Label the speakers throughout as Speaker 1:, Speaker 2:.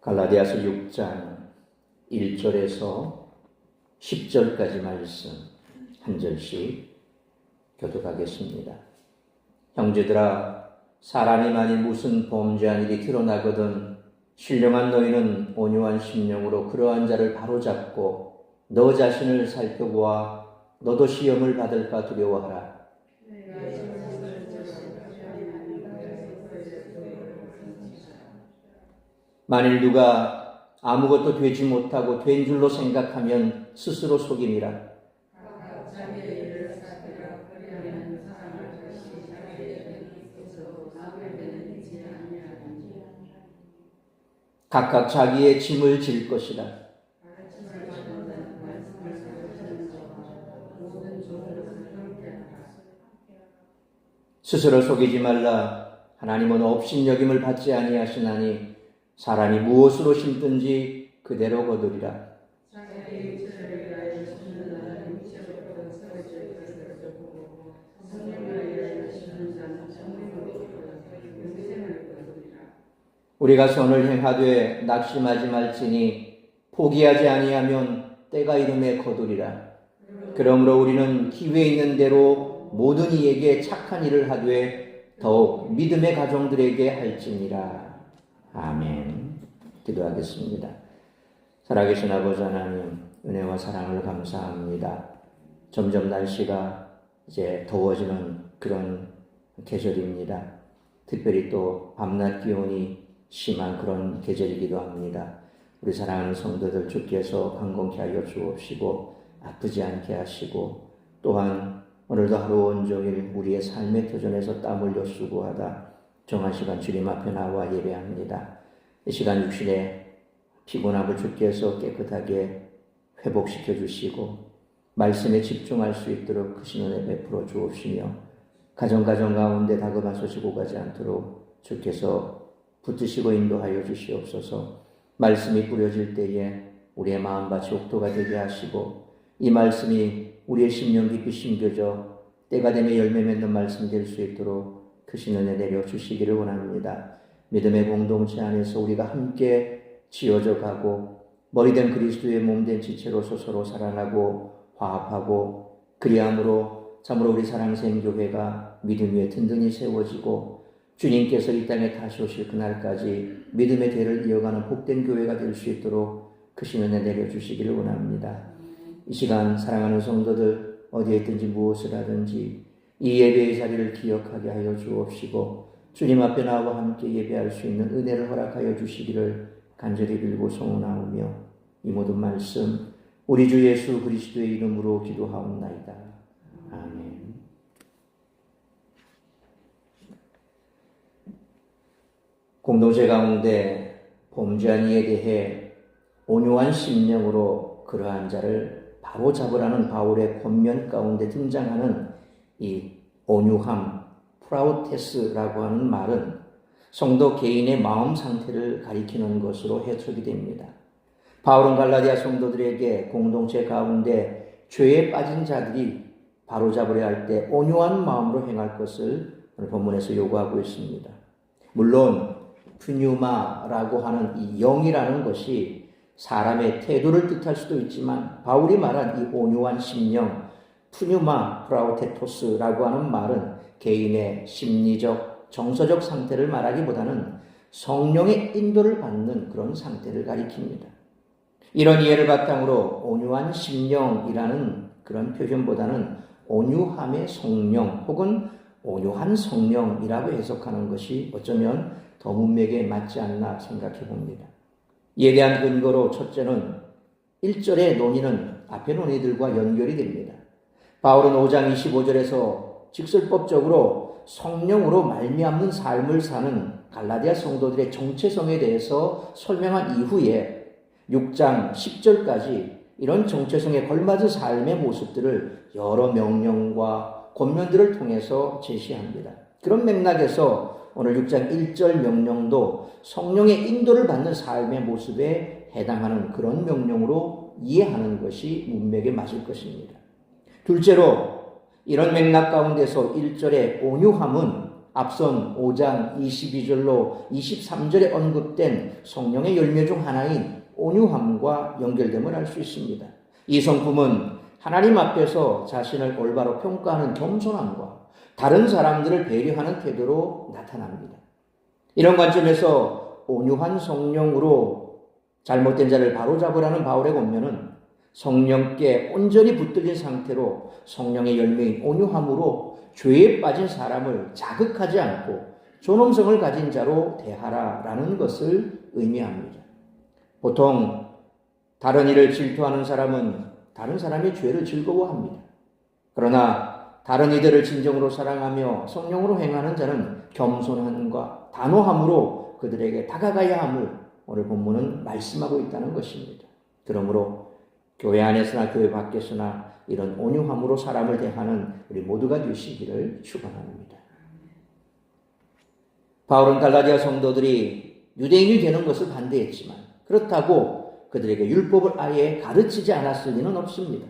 Speaker 1: 갈라디아서 6장 1절에서 10절까지 말씀 한 절씩 교독하겠습니다. 형제들아, 사람이 만일 무슨 범죄한 일이 드러나거든 신령한 너희는 온유한 심령으로 그러한 자를 바로잡고 너 자신을 살펴보아 너도 시험을 받을까 두려워하라. 만일 누가 아무것도 되지 못하고 된 줄로 생각하면 스스로 속임이라. 각각 자기의 짐을 질 것이라. 스스로 속이지 말라. 하나님은 업신여김을 받지 아니하시나니 사람이 무엇으로 심든지 그대로 거두리라. 우리가 선을 행하되 낙심하지 말지니 포기하지 아니하면 때가 이름에 거두리라. 그러므로 우리는 기회 있는 대로 모든 이에게 착한 일을 하되 더욱 믿음의 가정들에게 할지니라. 아멘. 기도하겠습니다. 살아계신 아버지 하나님, 은혜와 사랑을 감사합니다. 점점 날씨가 이제 더워지는 그런 계절입니다. 특별히 또 밤낮 기온이 심한 그런 계절이기도 합니다. 우리 사랑하는 성도들 주께서 강건케 하여 주옵시고 아프지 않게 하시고 또한 오늘도 하루 온종일 우리의 삶의 도전에서 땀 흘려 수고하다 정한 시간 주님 앞에 나와 예배합니다. 이 시간 육신의 피곤함을 주께서 깨끗하게 회복시켜 주시고 말씀에 집중할 수 있도록 크신 은혜 베풀어 주옵시며 가정 가운데 다급한 소식 오가지 않도록 주께서 붙드시고 인도하여 주시옵소서. 말씀이 뿌려질 때에 우리의 마음밭이 옥토가 되게 하시고 이 말씀이 우리의 심령 깊이 심겨져 때가 되면 열매 맺는 말씀 될 수 있도록 크신 은혜 내려 주시기를 원합니다. 믿음의 공동체 안에서 우리가 함께 지어져 가고 머리된 그리스도의 몸된 지체로서 서로 사랑하고 화합하고 그리함으로 참으로 우리 사랑생교회가 믿음 위에 든든히 세워지고 주님께서 이 땅에 다시 오실 그날까지 믿음의 대를 이어가는 복된 교회가 될 수 있도록 크신 은혜 내려주시기를 원합니다. 이 시간 사랑하는 성도들 어디에 있든지 무엇을 하든지 이 예배의 자리를 기억하게 하여 주옵시고 주님 앞에 나와 함께 예배할 수 있는 은혜를 허락하여 주시기를 간절히 빌고 소원하오며 이 모든 말씀 우리 주 예수 그리스도의 이름으로 기도하옵나이다. 아멘. 공동체 가운데 범죄한 이에 대해 온유한 심령으로 그러한 자를 바로잡으라는 바울의 권면 가운데 등장하는 이 온유함, 프라우테스라고 하는 말은 성도 개인의 마음 상태를 가리키는 것으로 해석이 됩니다. 바울은 갈라디아 성도들에게 공동체 가운데 죄에 빠진 자들이 바로잡으려 할 때 온유한 마음으로 행할 것을 오늘 본문에서 요구하고 있습니다. 물론 푸뉴마라고 하는 이 영이라는 것이 사람의 태도를 뜻할 수도 있지만 바울이 말한 이 온유한 심령, 푸뉴마 프라우테토스라고 하는 말은 개인의 심리적, 정서적 상태를 말하기보다는 성령의 인도를 받는 그런 상태를 가리킵니다. 이런 이해를 바탕으로 온유한 심령이라는 그런 표현보다는 온유함의 성령 혹은 온유한 성령이라고 해석하는 것이 어쩌면 더 문맥에 맞지 않나 생각해 봅니다. 이에 대한 근거로 첫째는 1절의 논의는 앞의 논의들과 연결이 됩니다. 바울은 5장 25절에서 직설법적으로 성령으로 말미암는 삶을 사는 갈라디아 성도들의 정체성에 대해서 설명한 이후에 6장 10절까지 이런 정체성에 걸맞은 삶의 모습들을 여러 명령과 권면들을 통해서 제시합니다. 그런 맥락에서 오늘 6장 1절 명령도 성령의 인도를 받는 삶의 모습에 해당하는 그런 명령으로 이해하는 것이 문맥에 맞을 것입니다. 둘째로 이런 맥락 가운데서 1절의 온유함은 앞선 5장 22절로 23절에 언급된 성령의 열매 중 하나인 온유함과 연결됨을 알 수 있습니다. 이 성품은 하나님 앞에서 자신을 올바로 평가하는 겸손함과 다른 사람들을 배려하는 태도로 나타납니다. 이런 관점에서 온유한 성령으로 잘못된 자를 바로잡으라는 바울의 권면은 성령께 온전히 붙들린 상태로 성령의 열매인 온유함으로 죄에 빠진 사람을 자극하지 않고 존엄성을 가진 자로 대하라라는 것을 의미합니다. 보통 다른 일을 질투하는 사람은 다른 사람의 죄를 즐거워합니다. 그러나 다른 이들을 진정으로 사랑하며 성령으로 행하는 자는 겸손함과 단호함으로 그들에게 다가가야 함을 오늘 본문은 말씀하고 있다는 것입니다. 그러므로 교회 안에서나 교회 밖에서나 이런 온유함으로 사람을 대하는 우리 모두가 되시기를 축원합니다. 바울은 갈라디아 성도들이 유대인이 되는 것을 반대했지만 그렇다고 그들에게 율법을 아예 가르치지 않았을 리는 없습니다.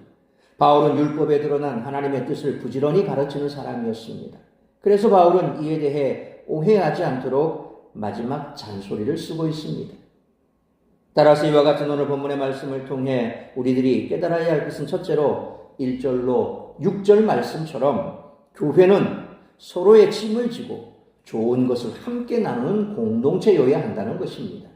Speaker 1: 바울은 율법에 드러난 하나님의 뜻을 부지런히 가르치는 사람이었습니다. 그래서 바울은 이에 대해 오해하지 않도록 마지막 잔소리를 쓰고 있습니다. 따라서 이와 같은 오늘 본문의 말씀을 통해 우리들이 깨달아야 할 것은 첫째로 1절로 6절 말씀처럼 교회는 서로의 짐을 지고 좋은 것을 함께 나누는 공동체여야 한다는 것입니다.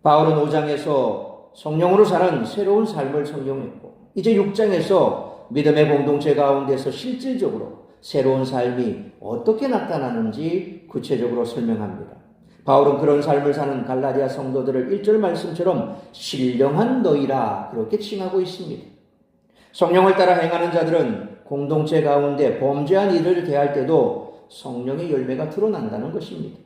Speaker 1: 바울은 5장에서 성령으로 사는 새로운 삶을 설명했고 이제 6장에서 믿음의 공동체 가운데서 실질적으로 새로운 삶이 어떻게 나타나는지 구체적으로 설명합니다. 바울은 그런 삶을 사는 갈라디아 성도들을 1절 말씀처럼 신령한 너희라 그렇게 칭하고 있습니다. 성령을 따라 행하는 자들은 공동체 가운데 범죄한 이들을 대할 때도 성령의 열매가 드러난다는 것입니다.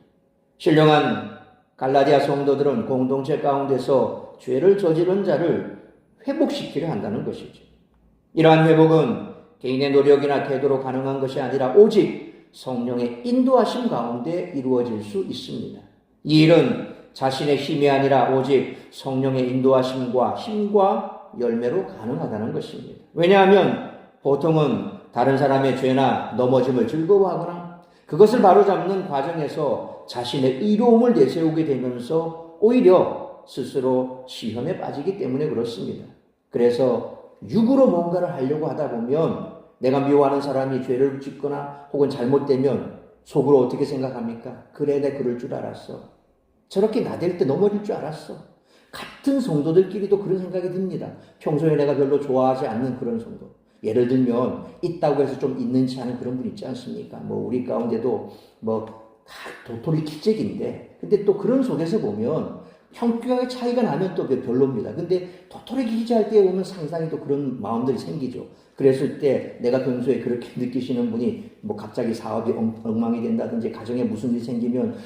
Speaker 1: 신령한 갈라디아 성도들은 공동체 가운데서 죄를 저지른 자를 회복시키려 한다는 것이죠. 이러한 회복은 개인의 노력이나 태도로 가능한 것이 아니라 오직 성령의 인도하심 가운데 이루어질 수 있습니다. 이 일은 자신의 힘이 아니라 오직 성령의 인도하심과 힘과 열매로 가능하다는 것입니다. 왜냐하면 보통은 다른 사람의 죄나 넘어짐을 즐거워하거나 그것을 바로잡는 과정에서 자신의 의로움을 내세우게 되면서 오히려 스스로 시험에 빠지기 때문에 그렇습니다. 그래서 육으로 뭔가를 하려고 하다 보면 내가 미워하는 사람이 죄를 짓거나 혹은 잘못되면 속으로 어떻게 생각합니까? 그래, 내가 그럴 줄 알았어. 저렇게 나댈 때 넘어질 줄 알았어. 같은 성도들끼리도 그런 생각이 듭니다. 평소에 내가 별로 좋아하지 않는 그런 성도. 예를 들면 있다고 해서 좀 있는지 않은 그런 분 있지 않습니까? 우리 가운데도 도토리 키재기인데 근데 또 그런 속에서 보면 형격의 차이가 나면 또 별로입니다. 근데 도토리 기자할 때 보면 상당히 또 그런 마음들이 생기죠. 그랬을 때 내가 평소에 그렇게 느끼시는 분이 갑자기 사업이 엉망이 된다든지 가정에 무슨 일이 생기면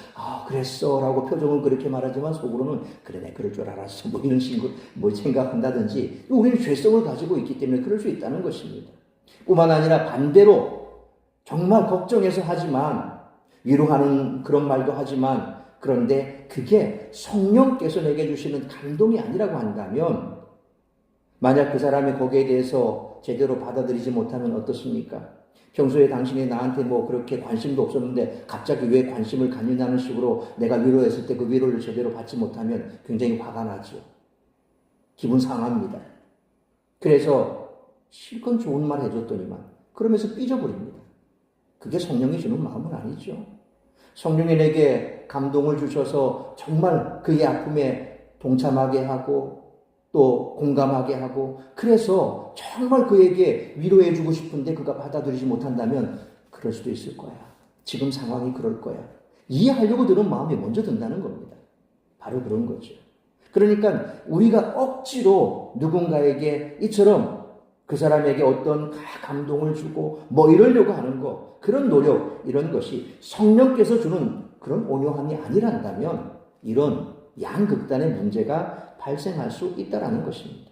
Speaker 1: 그랬어 라고 표정은 그렇게 말하지만 속으로는 그래 내가 그럴 줄 알았어 이런 식으로 생각한다든지 우리는 죄성을 가지고 있기 때문에 그럴 수 있다는 것입니다. 뿐만 아니라 반대로 정말 걱정해서 하지만 위로하는 그런 말도 하지만 그런데 그게 성령께서 내게 주시는 감동이 아니라고 한다면 만약 그 사람이 거기에 대해서 제대로 받아들이지 못하면 어떻습니까? 평소에 당신이 나한테 그렇게 관심도 없었는데 갑자기 왜 관심을 갖느냐는 식으로 내가 위로했을 때 그 위로를 제대로 받지 못하면 굉장히 화가 나죠. 기분 상합니다. 그래서 실컷 좋은 말 해줬더니만 그러면서 삐져버립니다. 그게 성령이 주는 마음은 아니죠. 성령이 내게 감동을 주셔서 정말 그의 아픔에 동참하게 하고 또 공감하게 하고 그래서 정말 그에게 위로해주고 싶은데 그가 받아들이지 못한다면 그럴 수도 있을 거야. 지금 상황이 그럴 거야. 이해하려고 드는 마음이 먼저 든다는 겁니다. 바로 그런 거죠. 그러니까 우리가 억지로 누군가에게 이처럼 그 사람에게 어떤 감동을 주고 이러려고 하는 거 그런 노력 이런 것이 성령께서 주는 그런 온유함이 아니란다면 이런 양극단의 문제가 발생할 수 있다는 것입니다.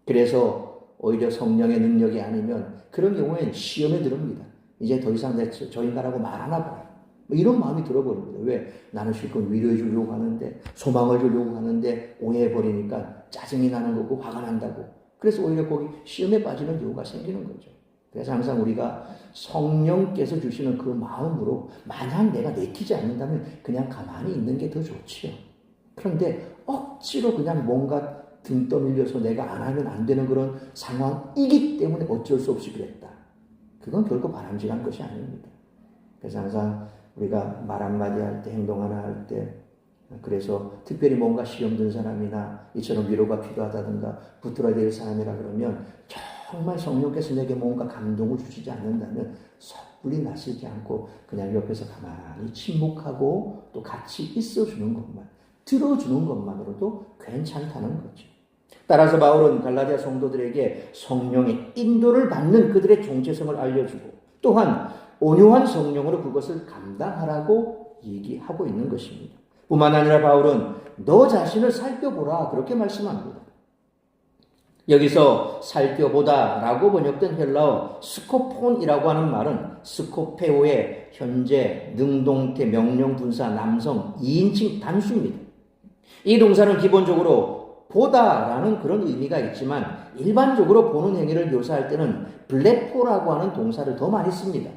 Speaker 1: 그래서 오히려 성령의 능력이 아니면 그런 경우에는 시험에 들습니다. 이제 더 이상 저 인간하고 말 안 하고 이런 마음이 들어버립니다. 왜? 나는 실컷 위로해 주려고 하는데 소망을 주려고 하는데 오해해버리니까 짜증이 나는 거고 화가 난다고. 그래서 오히려 거기 시험에 빠지는 경우가 생기는 거죠. 그래서 항상 우리가 성령께서 주시는 그 마음으로 만약 내가 내키지 않는다면 그냥 가만히 있는 게 더 좋지요. 그런데 억지로 그냥 뭔가 등 떠밀려서 내가 안 하면 안 되는 그런 상황이기 때문에 어쩔 수 없이 그랬다. 그건 결코 바람직한 것이 아닙니다. 그래서 항상 우리가 말 한마디 할 때, 행동 하나 할 때, 그래서 특별히 뭔가 시험 든 사람이나 이처럼 위로가 필요하다든가 붙들어야 될 사람이라 그러면 정말 성령께서 내게 뭔가 감동을 주시지 않는다면 섣불리 나서지 않고 그냥 옆에서 가만히 침묵하고 또 같이 있어주는 것만, 들어주는 것만으로도 괜찮다는 거죠. 따라서 바울은 갈라디아 성도들에게 성령의 인도를 받는 그들의 정체성을 알려주고 또한 온유한 성령으로 그것을 감당하라고 얘기하고 있는 것입니다. 뿐만 아니라 바울은 너 자신을 살펴보라 그렇게 말씀합니다. 여기서 살펴보다 라고 번역된 헬라어 스코폰이라고 하는 말은 스코페오의 현재, 능동태, 명령분사, 남성, 2인칭 단수입니다. 이 동사는 기본적으로 보다라는 그런 의미가 있지만 일반적으로 보는 행위를 묘사할 때는 블레포라고 하는 동사를 더 많이 씁니다.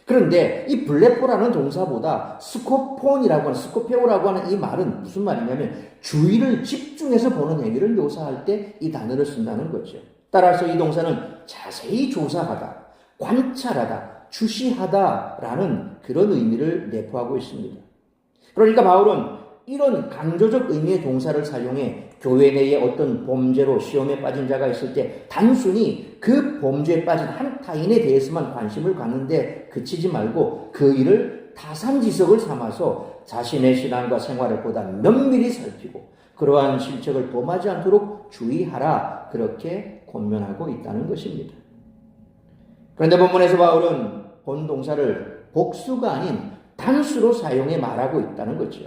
Speaker 1: 그런데 이 블레포라는 동사보다 스코폰이라고 하는, 스코페오라고 하는 이 말은 무슨 말이냐면 주의를 집중해서 보는 행위를 묘사할 때 이 단어를 쓴다는 거죠. 따라서 이 동사는 자세히 조사하다, 관찰하다, 주시하다라는 그런 의미를 내포하고 있습니다. 그러니까 바울은 이런 강조적 의미의 동사를 사용해 교회 내에 어떤 범죄로 시험에 빠진 자가 있을 때 단순히 그 범죄에 빠진 한 타인에 대해서만 관심을 갖는데 그치지 말고 그 일을 타산지석을 삼아서 자신의 신앙과 생활을 보다 면밀히 살피고 그러한 실책을 범하지 않도록 주의하라 그렇게 권면하고 있다는 것입니다. 그런데 본문에서 바울은 본 동사를 복수가 아닌 단수로 사용해 말하고 있다는 거죠.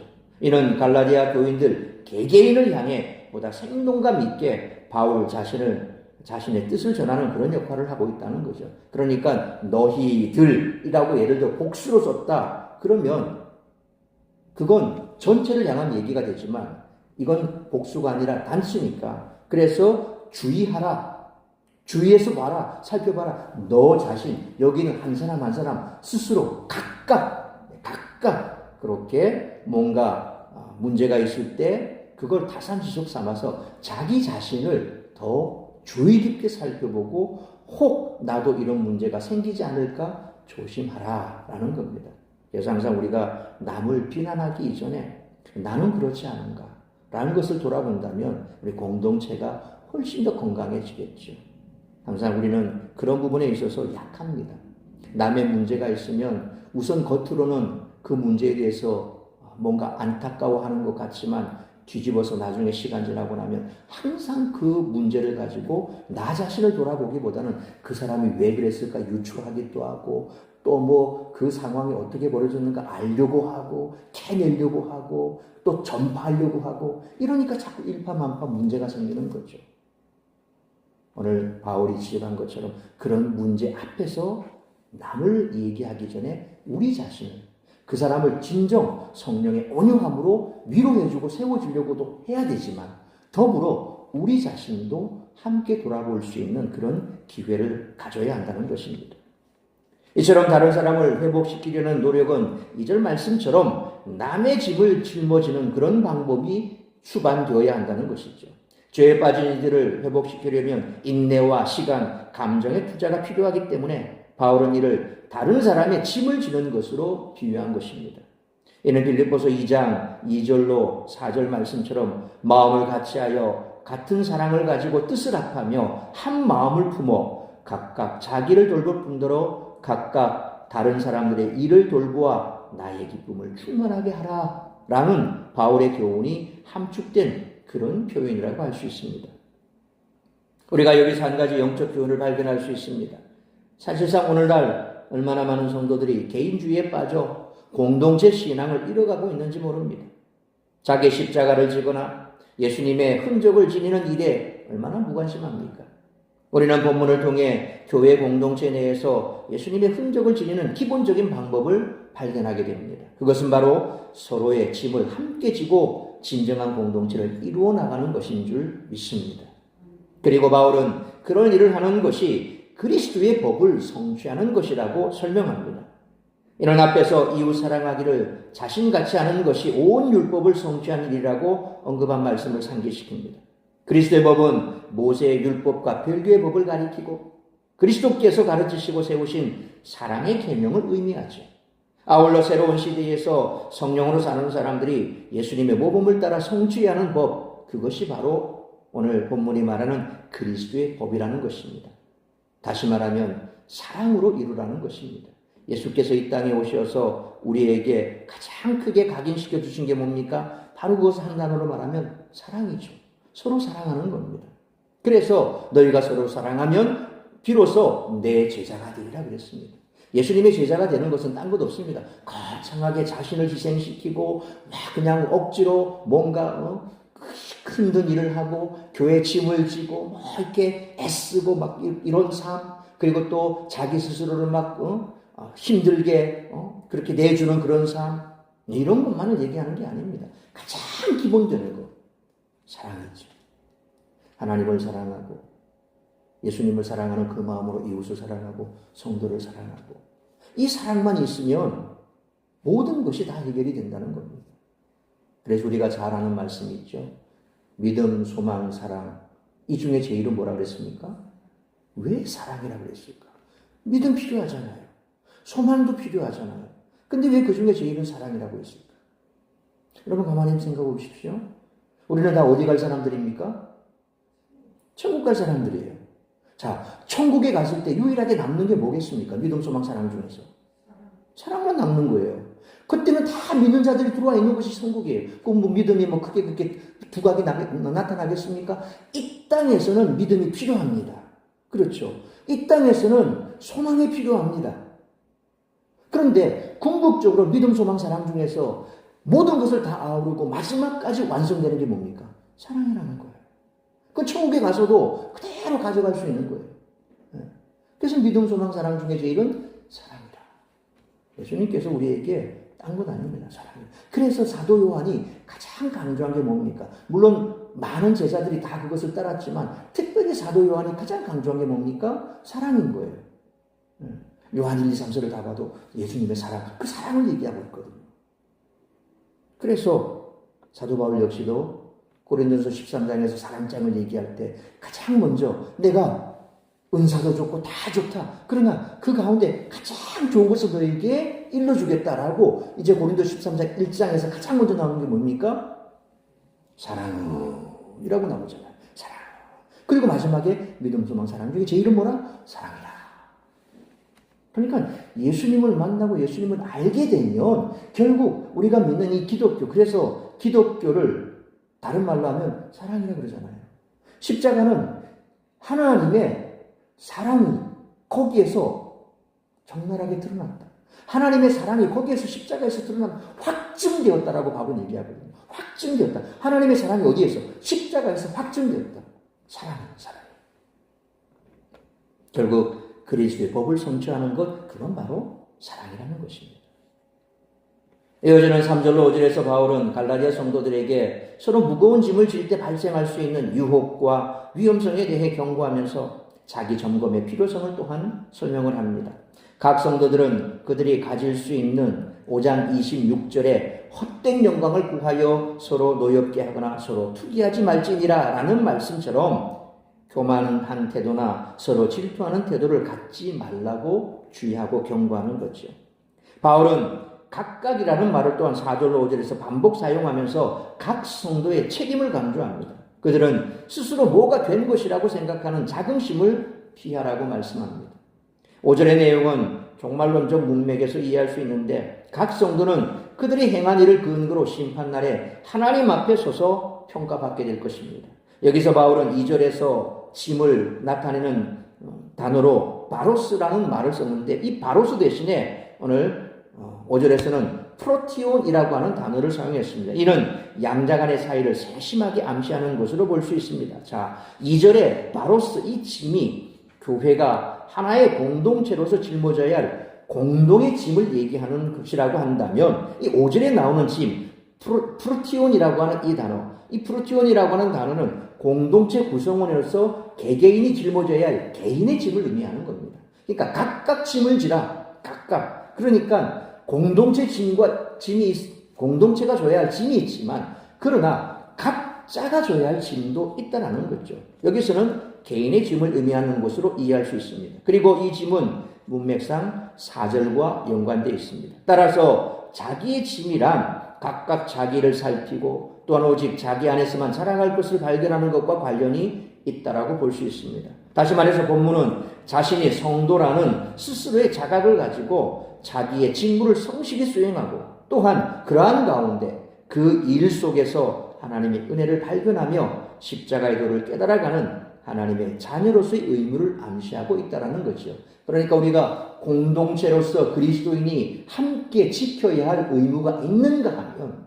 Speaker 1: 이는 갈라디아 교인들 개개인을 향해 보다 생동감 있게 바울 자신의 뜻을 전하는 그런 역할을 하고 있다는 거죠. 그러니까 너희들이라고 예를 들어 복수로 썼다. 그러면 그건 전체를 향한 얘기가 되지만 이건 복수가 아니라 단수니까 그래서 주의하라. 주의해서 봐라. 살펴봐라. 너 자신 여기는 한 사람 한 사람 스스로 각각 그렇게 뭔가 문제가 있을 때 그걸 타산지석 삼아서 자기 자신을 더 주의 깊게 살펴보고 혹 나도 이런 문제가 생기지 않을까 조심하라 라는 겁니다. 그래서 항상 우리가 남을 비난하기 이전에 나는 그렇지 않은가 라는 것을 돌아본다면 우리 공동체가 훨씬 더 건강해지겠죠. 항상 우리는 그런 부분에 있어서 약합니다. 남의 문제가 있으면 우선 겉으로는 그 문제에 대해서 뭔가 안타까워하는 것 같지만 뒤집어서 나중에 시간 지나고 나면 항상 그 문제를 가지고 나 자신을 돌아보기보다는 그 사람이 왜 그랬을까 유추하기도 하고 또 뭐 그 상황이 어떻게 벌어졌는가 알려고 하고 캐내려고 하고 또 전파하려고 하고 이러니까 자꾸 일파만파 문제가 생기는 거죠. 오늘 바울이 지적한 것처럼 그런 문제 앞에서 남을 얘기하기 전에 우리 자신을 그 사람을 진정 성령의 온유함으로 위로해주고 세워주려고도 해야 되지만 더불어 우리 자신도 함께 돌아볼 수 있는 그런 기회를 가져야 한다는 것입니다. 이처럼 다른 사람을 회복시키려는 노력은 2절 말씀처럼 남의 집을 짊어지는 그런 방법이 수반되어야 한다는 것이죠. 죄에 빠진 이들을 회복시키려면 인내와 시간, 감정의 투자가 필요하기 때문에 바울은 이를 다른 사람의 짐을 지는 것으로 비유한 것입니다. 이는 빌립보서 2장 2절로 4절 말씀처럼 마음을 같이하여 같은 사랑을 가지고 뜻을 합하며 한 마음을 품어 각각 자기를 돌볼 뿐더러 각각 다른 사람들의 일을 돌보아 나의 기쁨을 충만하게 하라 라는 바울의 교훈이 함축된 그런 표현이라고 할 수 있습니다. 우리가 여기서 한 가지 영적 교훈을 발견할 수 있습니다. 사실상 오늘날 얼마나 많은 성도들이 개인주의에 빠져 공동체 신앙을 잃어가고 있는지 모릅니다. 자기 십자가를 지거나 예수님의 흔적을 지니는 일에 얼마나 무관심합니까? 우리는 본문을 통해 교회 공동체 내에서 예수님의 흔적을 지니는 기본적인 방법을 발견하게 됩니다. 그것은 바로 서로의 짐을 함께 지고 진정한 공동체를 이루어 나가는 것인 줄 믿습니다. 그리고 바울은 그런 일을 하는 것이 그리스도의 법을 성취하는 것이라고 설명합니다. 이런 앞에서 이웃 사랑하기를 자신같이 하는 것이 온 율법을 성취한 일이라고 언급한 말씀을 상기시킵니다. 그리스도의 법은 모세의 율법과 별개의 법을 가리키고 그리스도께서 가르치시고 세우신 사랑의 계명을 의미하죠. 아울러 새로운 시대에서 성령으로 사는 사람들이 예수님의 모범을 따라 성취해야 하는 법, 그것이 바로 오늘 본문이 말하는 그리스도의 법이라는 것입니다. 다시 말하면 사랑으로 이루라는 것입니다. 예수께서 이 땅에 오셔서 우리에게 가장 크게 각인시켜 주신 게 뭡니까? 바로 그것을 한 단어로 말하면 사랑이죠. 서로 사랑하는 겁니다. 그래서 너희가 서로 사랑하면 비로소 내 제자가 되리라 그랬습니다. 예수님의 제자가 되는 것은 딴 것 없습니다. 거창하게 자신을 희생시키고 막 그냥 억지로 뭔가 힘든 일을 하고 교회 짐을 지고 막 이렇게 애쓰고 막 이런 삶, 그리고 또 자기 스스로를 막 힘들게 그렇게 내주는 그런 삶, 이런 것만을 얘기하는 게 아닙니다. 가장 기본되는 것, 사랑이죠. 하나님을 사랑하고 예수님을 사랑하는 그 마음으로 이웃을 사랑하고 성도를 사랑하고, 이 사랑만 있으면 모든 것이 다 해결이 된다는 겁니다. 그래서 우리가 잘 아는 말씀이 있죠. 믿음, 소망, 사랑. 이 중에 제일은 뭐라 그랬습니까? 왜 사랑이라고 그랬을까? 믿음 필요하잖아요. 소망도 필요하잖아요. 근데 왜 그 중에 제일은 사랑이라고 했을까? 여러분 가만히 생각해 보십시오. 우리는 다 어디 갈 사람들입니까? 천국 갈 사람들이에요. 자, 천국에 갔을 때 유일하게 남는 게 뭐겠습니까? 믿음, 소망, 사랑 중에서. 사랑만 남는 거예요. 그때는 다 믿는 자들이 들어와 있는 것이 천국이에요. 그럼 뭐 믿음이 뭐 크게 그렇게 두각이 나타나겠습니까? 이 땅에서는 믿음이 필요합니다. 그렇죠. 이 땅에서는 소망이 필요합니다. 그런데 궁극적으로 믿음, 소망, 사랑 중에서 모든 것을 다 아우르고 마지막까지 완성되는 게 뭡니까? 사랑이라는 거예요. 그 천국에 가서도 그대로 가져갈 수 있는 거예요. 그래서 믿음, 소망, 사랑 중에 제일은 사랑이다. 예수님께서 우리에게 딴 것 아닙니다. 사랑이다. 그래서 사도 요한이 가장 강조한 게 뭡니까? 물론 많은 제자들이 다 그것을 따랐지만 특별히 사도 요한이 가장 강조한 게 뭡니까? 사랑인 거예요. 요한 1, 2, 3서를 다 봐도 예수님의 사랑, 그 사랑을 얘기하고 있거든요. 그래서 사도 바울 역시도 고린도전서 13장에서 사랑장을 얘기할 때 가장 먼저 내가 은사도 좋고 다 좋다. 그러나 그 가운데 가장 좋은 것을 너에게 일러주겠다라고 이제 고린도 13장 1장에서 가장 먼저 나오는 게 뭡니까? 사랑이라고 나오잖아요. 사랑. 그리고 마지막에 믿음, 소망, 사랑 중에 제일은 뭐라? 사랑이다. 그러니까 예수님을 만나고 예수님을 알게 되면 결국 우리가 믿는 이 기독교, 그래서 기독교를 다른 말로 하면 사랑이라고 그러잖아요. 십자가는 하나님의 사랑이 거기에서 적나라하게 드러났다. 하나님의 사랑이 거기에서 십자가에서 드러난 확증되었다라고 바울은 얘기하거든요. 확증되었다. 하나님의 사랑이 어디에서? 십자가에서 확증되었다. 사랑이에요, 사랑. 결국 그리스도의 법을 성취하는 것, 그건 바로 사랑이라는 것입니다. 이어지는 3절로 5절에서 바울은 갈라디아 성도들에게 서로 무거운 짐을 질 때 발생할 수 있는 유혹과 위험성에 대해 경고하면서 자기 점검의 필요성을 또한 설명을 합니다. 각 성도들은 그들이 가질 수 있는 5장 26절에 헛된 영광을 구하여 서로 노엽게 하거나 서로 투기하지 말지니라 라는 말씀처럼 교만한 태도나 서로 질투하는 태도를 갖지 말라고 주의하고 경고하는 거죠. 바울은 각각이라는 말을 또한 4절로 5절에서 반복 사용하면서 각 성도의 책임을 강조합니다. 그들은 스스로 뭐가 된 것이라고 생각하는 자긍심을 피하라고 말씀합니다. 5절의 내용은 종말론적 문맥에서 이해할 수 있는데 각 성도는 그들이 행한 일을 근거로 심판날에 하나님 앞에 서서 평가받게 될 것입니다. 여기서 바울은 2절에서 짐을 나타내는 단어로 바로스라는 말을 썼는데 이 바로스 대신에 오늘 5절에서는 프로티온이라고 하는 단어를 사용했습니다. 이는 양자 간의 사이를 세심하게 암시하는 것으로 볼 수 있습니다. 자, 2절에 바로스 이 짐이 교회가 하나의 공동체로서 짊어져야 할 공동의 짐을 얘기하는 것이라고 한다면 이 5절에 나오는 짐, 프루티온이라고 하는 이 단어, 이 프루티온이라고 하는 단어는 공동체 구성원으로서 개개인이 짊어져야 할 개인의 짐을 의미하는 겁니다. 그러니까 각각 짐을 지라, 각각. 그러니까 공동체가 져야 할 짐이 있지만, 그러나 각자가 져야 할 짐도 있다라는 거죠. 여기서는 개인의 짐을 의미하는 것으로 이해할 수 있습니다. 그리고 이 짐은 문맥상 4절과 연관되어 있습니다. 따라서 자기의 짐이란 각각 자기를 살피고 또한 오직 자기 안에서만 자랑할 것을 발견하는 것과 관련이 있다라고 볼 수 있습니다. 다시 말해서 본문은 자신이 성도라는 스스로의 자각을 가지고 자기의 직무를 성실히 수행하고 또한 그러한 가운데 그 일 속에서 하나님의 은혜를 발견하며 십자가의 도를 깨달아가는 하나님의 자녀로서의 의무를 암시하고 있다는 거죠. 그러니까 우리가 공동체로서 그리스도인이 함께 지켜야 할 의무가 있는가 하면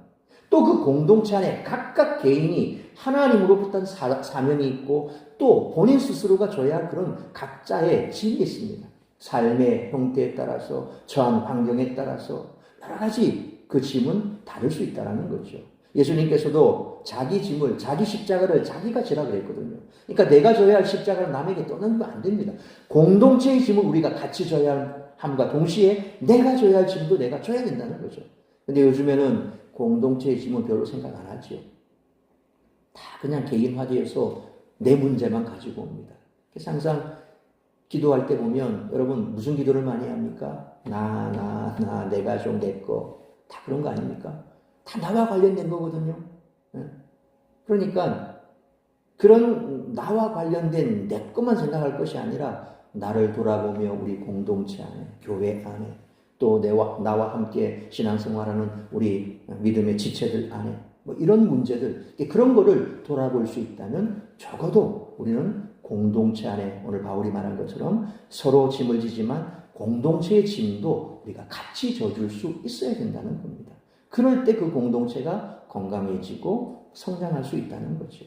Speaker 1: 또 그 공동체 안에 각각 개인이 하나님으로부터 사명이 있고 또 본인 스스로가 져야 할 그런 각자의 짐이 있습니다. 삶의 형태에 따라서 처한 환경에 따라서 여러 가지 그 짐은 다를 수 있다는 거죠. 예수님께서도 자기 짐을, 자기 십자가를 자기가 지라 그랬거든요. 그러니까 내가 져야 할 십자가를 남에게 떠넘기면 안 됩니다. 공동체의 짐을 우리가 같이 져야 함과 동시에 내가 져야 할 짐도 내가 져야 된다는 거죠. 근데 요즘에는 공동체의 짐은 별로 생각 안 하죠. 다 그냥 개인화되어서 내 문제만 가지고 옵니다. 그래서 항상 기도할 때 보면 여러분 무슨 기도를 많이 합니까? 내가 좀 내 거. 다 그런 거 아닙니까? 다 나와 관련된 거거든요. 그러니까 그런 나와 관련된 내 것만 생각할 것이 아니라 나를 돌아보며 우리 공동체 안에, 교회 안에 또 나와 함께 신앙생활하는 우리 믿음의 지체들 안에 뭐 이런 문제들, 그런 거를 돌아볼 수 있다면 적어도 우리는 공동체 안에 오늘 바울이 말한 것처럼 서로 짐을 지지만 공동체의 짐도 우리가 같이 져줄 수 있어야 된다는 겁니다. 그럴 때 그 공동체가 건강해지고 성장할 수 있다는 거죠.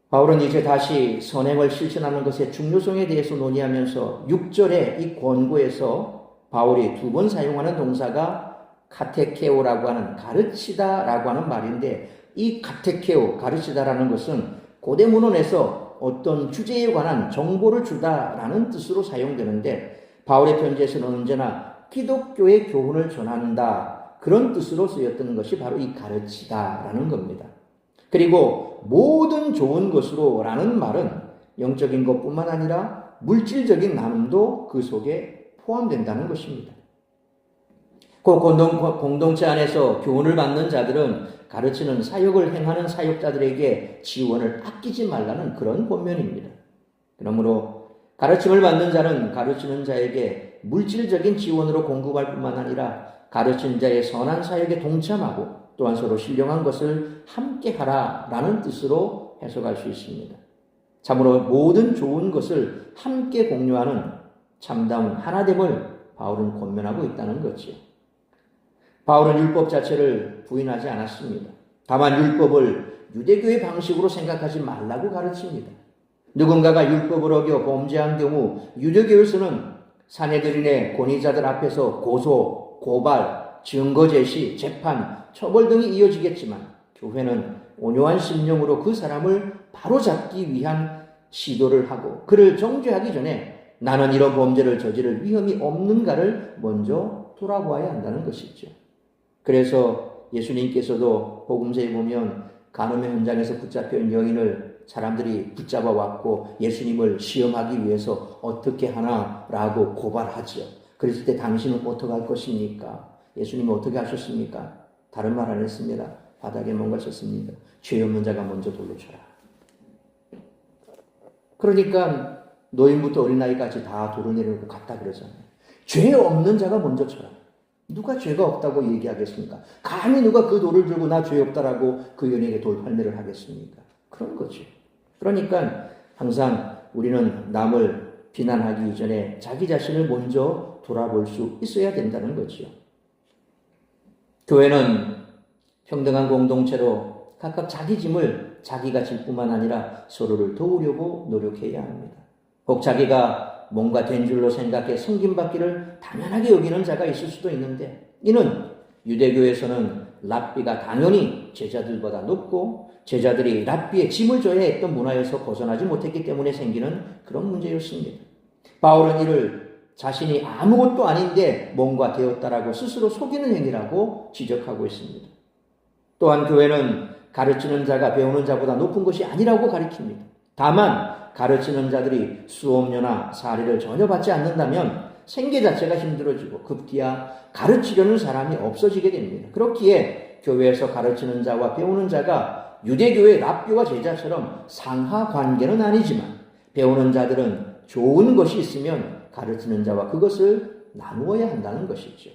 Speaker 1: 바울은 이제 다시 선행을 실천하는 것의 중요성에 대해서 논의하면서 6절의 이 권고에서 바울이 두 번 사용하는 동사가 카테케오라고 하는 가르치다라고 하는 말인데, 이 카테케오, 가르치다라는 것은 고대 문헌에서 어떤 주제에 관한 정보를 주다라는 뜻으로 사용되는데, 바울의 편지에서는 언제나 기독교의 교훈을 전한다, 그런 뜻으로 쓰였던 것이 바로 이 가르치다라는 겁니다. 그리고 모든 좋은 것으로 라는 말은 영적인 것뿐만 아니라 물질적인 나눔도 그 속에 포함된다는 것입니다. 그 공동체 안에서 교훈을 받는 자들은 가르치는 사역을 행하는 사역자들에게 지원을 아끼지 말라는 그런 권면입니다. 그러므로 가르침을 받는 자는 가르치는 자에게 물질적인 지원으로 공급할 뿐만 아니라 가르친 자의 선한 사역에 동참하고 또한 서로 신령한 것을 함께 하라라는 뜻으로 해석할 수 있습니다. 참으로 모든 좋은 것을 함께 공유하는 참다운 하나됨을 바울은 권면하고 있다는 거죠. 바울은 율법 자체를 부인하지 않았습니다. 다만 율법을 유대교의 방식으로 생각하지 말라고 가르칩니다. 누군가가 율법을 어겨 범죄한 경우 유대교에서는 사내들인의 권위자들 앞에서 고소, 고발, 증거 제시, 재판, 처벌 등이 이어지겠지만 교회는 온유한 심령으로 그 사람을 바로잡기 위한 시도를 하고 그를 정죄하기 전에 나는 이런 범죄를 저지를 위험이 없는가를 먼저 돌아보아야 한다는 것이죠. 그래서 예수님께서도 복음서에 보면 간음의 현장에서 붙잡혀온 여인을 사람들이 붙잡아 왔고 예수님을 시험하기 위해서 어떻게 하나라고 고발하죠. 그랬을 때 당신은 어떻게 할 것입니까? 예수님은 어떻게 하셨습니까? 다른 말 안 했습니다. 바닥에 뭔가 쳤습니다. 죄 없는 자가 먼저 돌로 쳐라. 그러니까 노인부터 어린아이까지 다 돌을 내려놓고 갔다 그러잖아요. 죄 없는 자가 먼저 쳐라. 누가 죄가 없다고 얘기하겠습니까? 감히 누가 그 돌을 들고 나 죄 없다라고 그 여인에게 돌 판매를 하겠습니까? 그런 거죠. 그러니까 항상 우리는 남을 비난하기 이전에 자기 자신을 먼저 돌아볼 수 있어야 된다는 거죠. 교회는 평등한 공동체로 각각 자기 짐을 자기가 질 뿐만 아니라 서로를 도우려고 노력해야 합니다. 혹 자기가 뭔가 된 줄로 생각해 섬김받기를 당연하게 여기는 자가 있을 수도 있는데, 이는 유대교에서는 랍비가 당연히 제자들보다 높고 제자들이 랍비의 짐을 져야 했던 문화에서 벗어나지 못했기 때문에 생기는 그런 문제였습니다. 바울은 이를 자신이 아무것도 아닌데 뭔가 되었다라고 스스로 속이는 행위라고 지적하고 있습니다. 또한 교회는 가르치는 자가 배우는 자보다 높은 것이 아니라고 가르칩니다. 다만 가르치는 자들이 수업료나 사례를 전혀 받지 않는다면 생계 자체가 힘들어지고 급기야 가르치려는 사람이 없어지게 됩니다. 그렇기에 교회에서 가르치는 자와 배우는 자가 유대교의 랍비와 제자처럼 상하 관계는 아니지만 배우는 자들은 좋은 것이 있으면 가르치는 자와 그것을 나누어야 한다는 것이죠.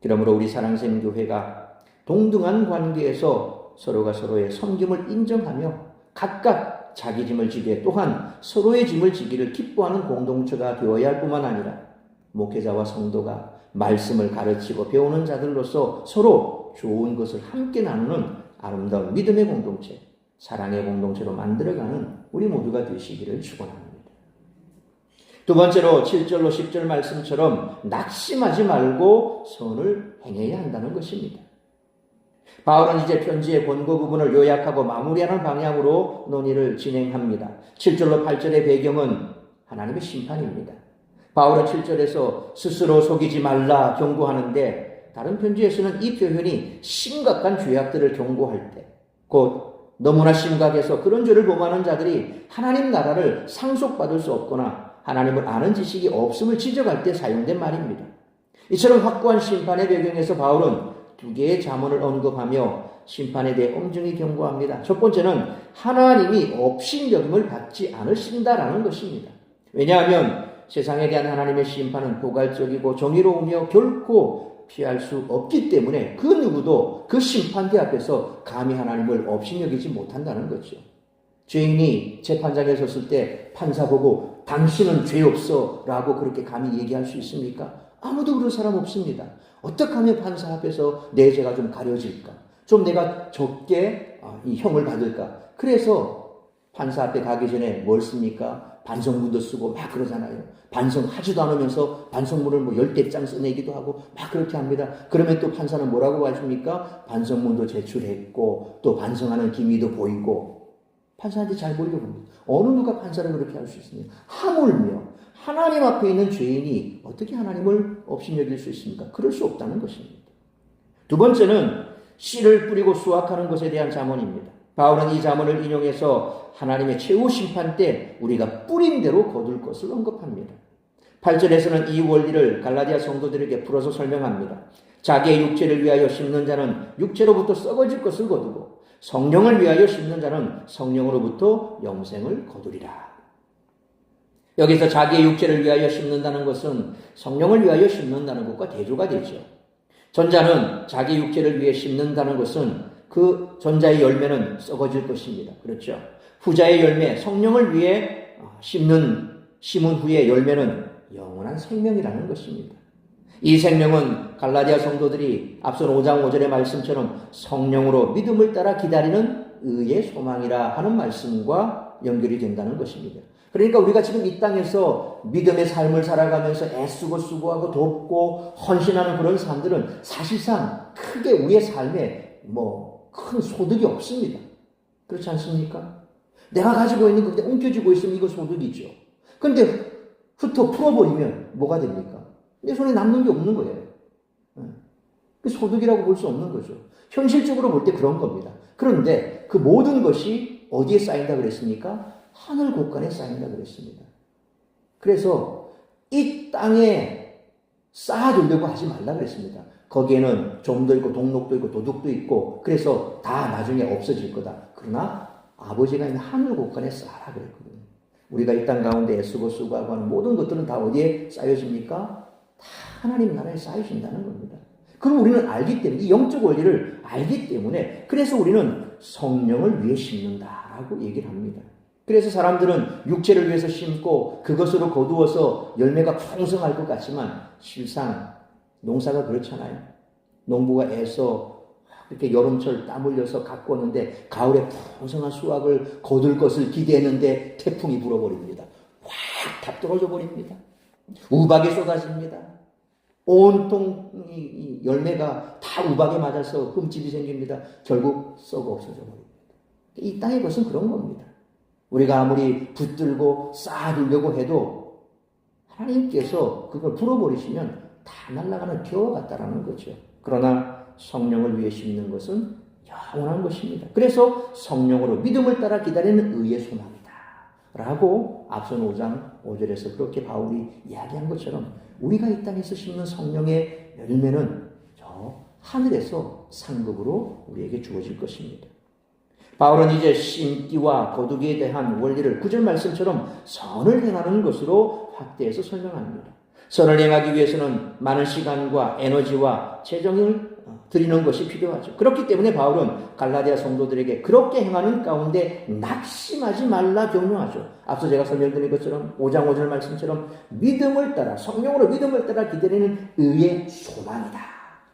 Speaker 1: 그러므로 우리 사랑샘 교회가 동등한 관계에서 서로가 서로의 섬김을 인정하며 각각 자기 짐을 지게 또한 서로의 짐을 지기를 기뻐하는 공동체가 되어야 할 뿐만 아니라 목회자와 성도가 말씀을 가르치고 배우는 자들로서 서로 좋은 것을 함께 나누는 아름다운 믿음의 공동체, 사랑의 공동체로 만들어가는 우리 모두가 되시기를 축원합니다. 두 번째로 7절로 10절 말씀처럼 낙심하지 말고 선을 행해야 한다는 것입니다. 바울은 이제 편지의 권고 부분을 요약하고 마무리하는 방향으로 논의를 진행합니다. 7절로 8절의 배경은 하나님의 심판입니다. 바울은 7절에서 스스로 속이지 말라 경고하는데 다른 편지에서는 이 표현이 심각한 죄악들을 경고할 때, 곧 너무나 심각해서 그런 죄를 범하는 자들이 하나님 나라를 상속받을 수 없거나 하나님을 아는 지식이 없음을 지적할 때 사용된 말입니다. 이처럼 확고한 심판의 배경에서 바울은 두 개의 잠언을 언급하며 심판에 대해 엄중히 경고합니다. 첫 번째는 하나님이 업신여김을 받지 않으신다라는 것입니다. 왜냐하면 세상에 대한 하나님의 심판은 포괄적이고 정의로우며 결코 피할 수 없기 때문에 그 누구도 그 심판대 앞에서 감히 하나님을 업신여기지 못한다는 거죠. 죄인이 재판장에 섰을 때 판사 보고 당신은 죄 없어 라고 그렇게 감히 얘기할 수 있습니까? 아무도 그럴 사람 없습니다. 어떻게 하면 판사 앞에서 내 죄가 좀 가려질까? 좀 내가 적게 이 형을 받을까? 그래서 판사 앞에 가기 전에 뭘 씁니까? 반성문도 쓰고 막 그러잖아요. 반성하지도 않으면서 반성문을 뭐 10대 써내기도 하고 막 그렇게 합니다. 그러면 또 판사는 뭐라고 하십니까? 반성문도 제출했고 또 반성하는 기미도 보이고. 판사한테 잘 보이려고 합니다. 어느 누가 판사를 그렇게 할 수 있습니까? 하물며 하나님 앞에 있는 죄인이 어떻게 하나님을 업신여길 수 있습니까? 그럴 수 없다는 것입니다. 두 번째는 씨를 뿌리고 수확하는 것에 대한 잠언입니다. 바울은 이 잠언을 인용해서 하나님의 최후 심판 때 우리가 뿌린 대로 거둘 것을 언급합니다. 8절에서는 이 원리를 갈라디아 성도들에게 풀어서 설명합니다. 자기의 육체를 위하여 심는 자는 육체로부터 썩어질 것을 거두고 성령을 위하여 심는 자는 성령으로부터 영생을 거두리라. 여기서 자기의 육체를 위하여 심는다는 것은 성령을 위하여 심는다는 것과 대조가 되죠. 전자는 자기 육체를 위해 심는다는 것은 그 전자의 열매는 썩어질 것입니다. 그렇죠? 후자의 열매, 성령을 위해 심은 후의 열매는 영원한 생명이라는 것입니다. 이 생명은 갈라디아 성도들이 앞선 5장 5절의 말씀처럼 성령으로 믿음을 따라 기다리는 의의 소망이라 하는 말씀과 연결이 된다는 것입니다. 그러니까 우리가 지금 이 땅에서 믿음의 삶을 살아가면서 애쓰고 수고하고 돕고 헌신하는 그런 사람들은 사실상 크게 우리의 삶에 큰 소득이 없습니다. 그렇지 않습니까? 내가 가지고 있는 그게 엉켜지고 있으면 이거 소득이죠. 그런데 흩어 풀어버리면 뭐가 됩니까? 내 손에 남는 게 없는 거예요. 그 소득이라고 볼 수 없는 거죠. 현실적으로 볼 때 그런 겁니다. 그런데 그 모든 것이 어디에 쌓인다 그랬습니까? 하늘 곳간에 쌓인다 그랬습니다. 그래서 이 땅에 쌓아두려고 하지 말라 그랬습니다. 거기에는 좀도 있고 동록도 있고 도둑도 있고 그래서 다 나중에 없어질 거다. 그러나 아버지가 있는 하늘 곳간에 쌓아라 그랬거든요. 우리가 이 땅 가운데 애쓰고 수고하고 하는 모든 것들은 다 어디에 쌓여집니까? 다 하나님 나라에 쌓이신다는 겁니다. 그럼 우리는 알기 때문에 이 영적 원리를 알기 때문에 그래서 우리는 성령을 위해 심는다라고 얘기를 합니다. 그래서 사람들은 육체를 위해서 심고 그것으로 거두어서 열매가 풍성할 것 같지만 실상 농사가 그렇잖아요. 농부가 애써 이렇게 여름철 땀 흘려서 가꾸었는데 가을에 풍성한 수확을 거둘 것을 기대했는데 태풍이 불어버립니다. 확 다 떨어져 버립니다. 우박이 쏟아집니다. 온통 이 열매가 다 우박에 맞아서 흠집이 생깁니다. 결국 썩어 없어져 버립니다. 이 땅의 것은 그런 겁니다. 우리가 아무리 붙들고 쌓아두려고 해도 하나님께서 그걸 풀어버리시면 다 날아가는 겨와 같다라는 거죠. 그러나 성령을 위해 심는 것은 영원한 것입니다. 그래서 성령으로 믿음을 따라 기다리는 의의 소망이다 라고 앞선 5장 5절에서 그렇게 바울이 이야기한 것처럼 우리가 이 땅에서 심는 성령의 열매는 저 하늘에서 상급으로 우리에게 주어질 것입니다. 바울은 이제 심기와 거두기에 대한 원리를 9절 말씀처럼 선을 행하는 것으로 확대해서 설명합니다. 선을 행하기 위해서는 많은 시간과 에너지와 재정을 드리는 것이 필요하죠. 그렇기 때문에 바울은 갈라디아 성도들에게 그렇게 행하는 가운데 낙심하지 말라 격려하죠. 앞서 제가 설명드린 것처럼 5장 5절 말씀처럼 믿음을 따라 성령으로 믿음을 따라 기다리는 의의 소망이다.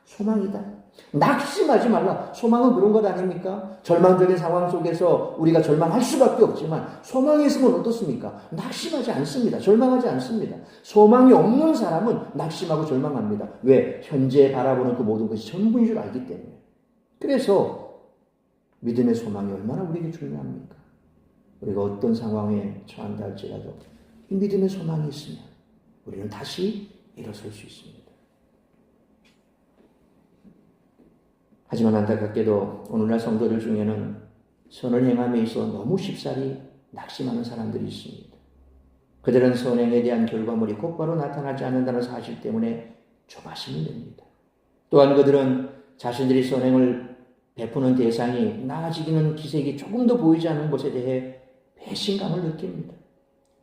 Speaker 1: 소망이다. 낙심하지 말라. 소망은 그런 것 아닙니까? 절망적인 상황 속에서 우리가 절망할 수밖에 없지만 소망이 있으면 어떻습니까? 낙심하지 않습니다. 절망하지 않습니다. 소망이 없는 사람은 낙심하고 절망합니다. 왜? 현재 바라보는 그 모든 것이 전부인 줄 알기 때문에. 그래서 믿음의 소망이 얼마나 우리에게 중요합니까? 우리가 어떤 상황에 처한다 할지라도 이 믿음의 소망이 있으면 우리는 다시 일어설 수 있습니다. 하지만 안타깝게도 오늘날 성도들 중에는 선을 행함에 있어 너무 쉽사리 낙심하는 사람들이 있습니다. 그들은 선행에 대한 결과물이 곧바로 나타나지 않는다는 사실 때문에 조바심을 냅니다. 또한 그들은 자신들이 선행을 베푸는 대상이 나아지기는 기색이 조금 더 보이지 않는 것에 대해 배신감을 느낍니다.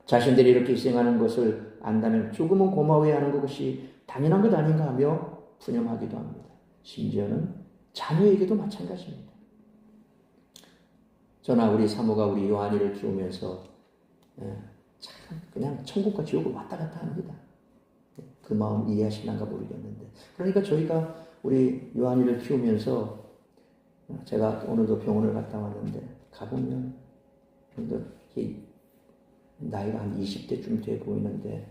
Speaker 1: 자신들이 이렇게 희생하는 것을 안다면 조금은 고마워해야 하는 것이 당연한 것 아닌가 하며 푸념하기도 합니다. 심지어는 자녀에게도 마찬가지입니다. 저나 우리 사모가 우리 요한이를 키우면서 참 그냥 천국과 지옥을 왔다 갔다 합니다. 그 마음 이해하시는가 모르겠는데 그러니까 저희가 우리 요한이를 키우면서 제가 오늘도 병원을 갔다 왔는데 가보면 나이가 한 20대쯤 돼 보이는데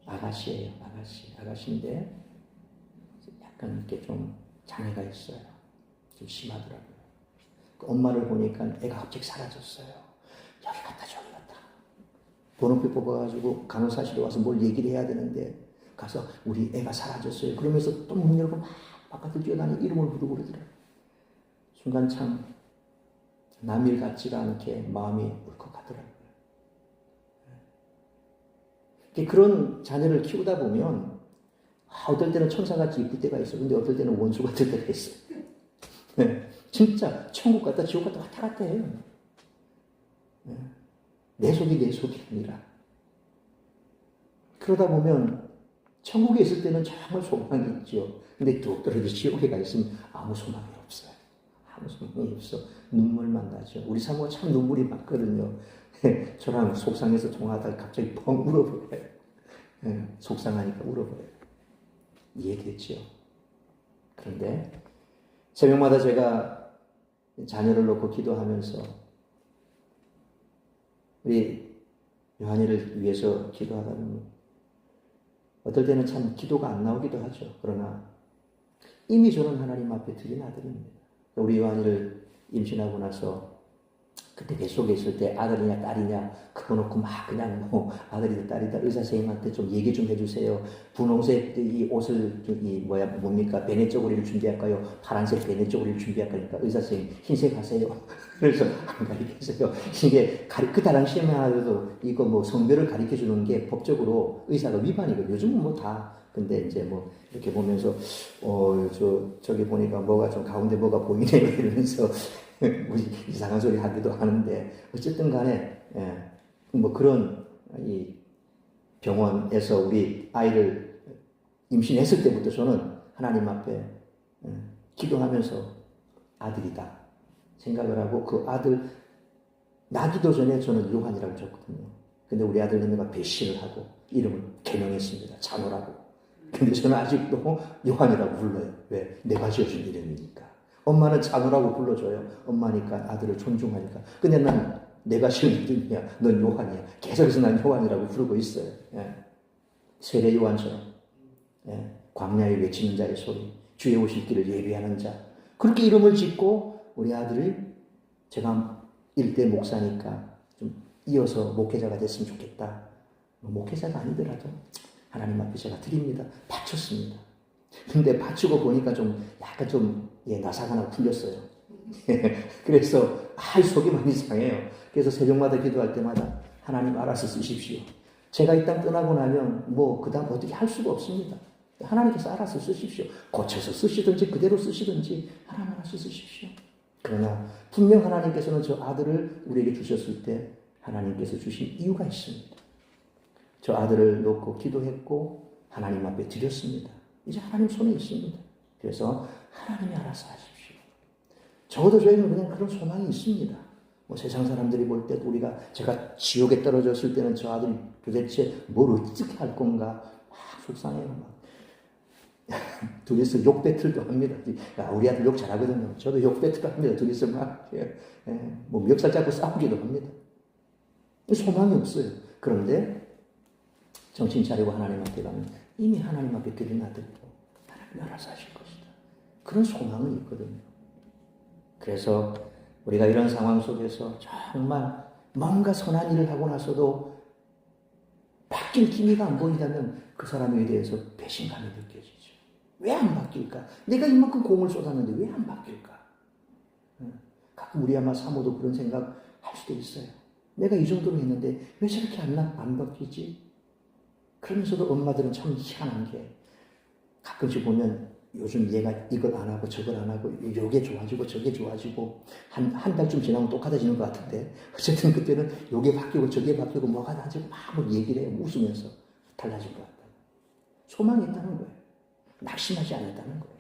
Speaker 1: 아가씨예요. 아가씨인데 약간 이렇게 좀 장애가 있어요. 좀 심하더라고요. 그 엄마를 보니까 애가 갑자기 사라졌어요. 여기 갔다 저기 갔다. 번호표 뽑아가지고 간호사실에 와서 뭘 얘기를 해야 되는데 가서 우리 애가 사라졌어요. 그러면서 또 문 열고 막 바깥을 뛰어다니고 이름을 부르고 그러더라고요. 순간 참 남일 같지가 않게 마음이 울컥하더라고요. 그런 자녀를 키우다 보면 어떨 때는 천사같이 이쁠 때가 있어. 근데 어떨 때는 원수 같을 때가 있어. 네, 진짜 천국 같다 지옥 같다 왔다 갔다 해요. 네, 내 속이 아니라. 그러다 보면 천국에 있을 때는 정말 소망이 있죠. 근데 뚝 떨어져 지옥에 가 있으면 아무 소망이 없어요. 아무 소망이 없어. 눈물만 나죠. 우리 사모가 참 눈물이 많거든요. 저랑 속상해서 통화하다가 갑자기 펑 울어버려요. 속상하니까 울어버려요. 이해됐죠? 그런데 새벽마다 제가 자녀를 놓고 기도하면서 우리 요한이를 위해서 기도하다 보면 어떨 때는 참 기도가 안 나오기도 하죠. 그러나 이미 저는 하나님 앞에 드린 아들입니다. 우리 요한이를 임신하고 나서 그때 뱃속에 있을 때 아들이냐 딸이냐 그거 놓고 막 그냥 뭐 아들이다 딸이다 의사 선생님한테 좀 얘기 좀 해주세요. 분홍색 이 옷을 뭡니까 베네 쪼그리를 준비할까요? 파란색 베네 쪼그리를 준비할까요? 그러니까 의사 선생님 흰색 하세요. 그래서 안 가르쳤어요. 이게 그 당시에만 하더라도 이거 뭐 성별을 가르쳐 주는 게 법적으로 의사가 위반이거든요. 요즘은 뭐 다 근데 이제 뭐 이렇게 보면서 저기 보니까 뭐가 좀 가운데 뭐가 보이네요 이러면서 이상한 소리 하기도 하는데 어쨌든 간에 뭐 그런 이 병원에서 우리 아이를 임신했을 때부터 저는 하나님 앞에 기도하면서 아들이다 생각을 하고 그 아들 나기도 전에 저는 요한이라고 줬거든요. 근데 우리 아들 내가 배신을 하고 이름을 개명했습니다. 찬호라고. 근데 저는 아직도 요한이라고 불러요. 왜? 내가 지어준 이름이니까. 엄마는 찬호라고 불러줘요. 엄마니까 아들을 존중하니까. 근데 난 내가 실믿음이야. 넌 요한이야. 계속해서 난 요한이라고 부르고 있어요. 예. 세례 요한처럼. 예. 광야에 외치는 자의 소리. 주의 오실 길을 예비하는 자. 그렇게 이름을 짓고 우리 아들을 제가 일대 목사니까 좀 이어서 목회자가 됐으면 좋겠다. 목회자가 아니더라도 하나님 앞에 제가 드립니다. 바쳤습니다. 근데 바치고 보니까 좀 약간 좀 나사가 풀렸어요. 그래서 속이 많이 상해요. 그래서 새벽마다 기도할 때마다 하나님 알아서 쓰십시오. 제가 이 땅 떠나고 나면 그 다음 어떻게 할 수가 없습니다. 하나님께서 알아서 쓰십시오. 고쳐서 쓰시든지 그대로 쓰시든지 하나님 알아서 쓰십시오. 그러나 분명 하나님께서는 저 아들을 우리에게 주셨을 때 하나님께서 주신 이유가 있습니다. 저 아들을 놓고 기도했고 하나님 앞에 드렸습니다. 이제 하나님 손에 있습니다. 그래서 하나님이 알아서 하십시오. 적어도 저희는 그냥 그런 소망이 있습니다. 세상 사람들이 볼 때도 제가 지옥에 떨어졌을 때는 저 아들이 도대체 뭘 어떻게 할 건가 막 속상해요. 둘이서 욕 배틀도 합니다. 우리 아들 욕 잘하거든요. 저도 욕 배틀 합니다. 둘이서 막 멱살 잡고 싸우기도 합니다. 소망이 없어요. 그런데 정신 차리고 하나님 앞에 가면 이미 하나님 앞에 드린 아들이고 하나님 알아서 하실 것이다. 그런 소망은 있거든요. 그래서 우리가 이런 상황 속에서 정말 뭔가 선한 일을 하고 나서도 바뀔 기미가 안 보인다면 그 사람에 대해서 배신감이 느껴지죠. 왜 안 바뀔까? 내가 이만큼 공을 쏟았는데 왜 안 바뀔까? 가끔 우리 아마 사모도 그런 생각 할 수도 있어요. 내가 이 정도로 했는데 왜 저렇게 안 바뀌지? 그러면서도 엄마들은 참 희한한 게 가끔씩 보면 요즘 얘가 이걸 안 하고 저걸 안 하고 요게 좋아지고 저게 좋아지고 한 달쯤 지나면 똑같아지는 것 같은데 어쨌든 그때는 요게 바뀌고 저게 바뀌고 뭐가 나아지고 막 얘기를 해요. 웃으면서 달라진 것 같다. 소망이 있다는 거예요. 낙심하지 않았다는 거예요.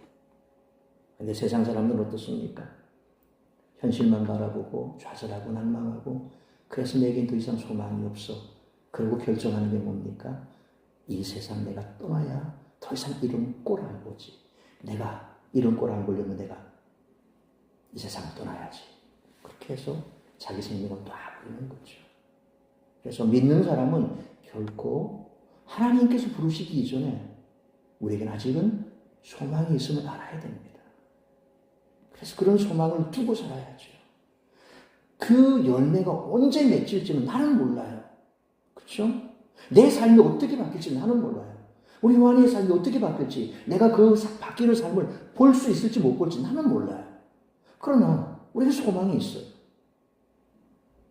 Speaker 1: 근데 세상 사람들은 어떻습니까? 현실만 바라보고 좌절하고 낭망하고 그래서 내겐 더 이상 소망이 없어. 그리고 결정하는 게 뭡니까? 이 세상 내가 떠나야 더 이상 이런 꼴 안 보지. 내가 이런 꼴 안 보려면 내가 이 세상을 떠나야지. 그렇게 해서 자기 생명을 놔버리는 거죠. 그래서 믿는 사람은 결코 하나님께서 부르시기 이전에 우리에게는 아직은 소망이 있음을 알아야 됩니다. 그래서 그런 소망을 두고 살아야죠. 그 열매가 언제 맺힐지는 나는 몰라요. 그렇죠? 내 삶이 어떻게 바뀔지 나는 몰라요. 우리 요한이의 삶이 어떻게 바뀔지, 내가 그 바뀌는 삶을 볼 수 있을지 못 볼지 나는 몰라요. 그러나 우리는 소망이 있어요.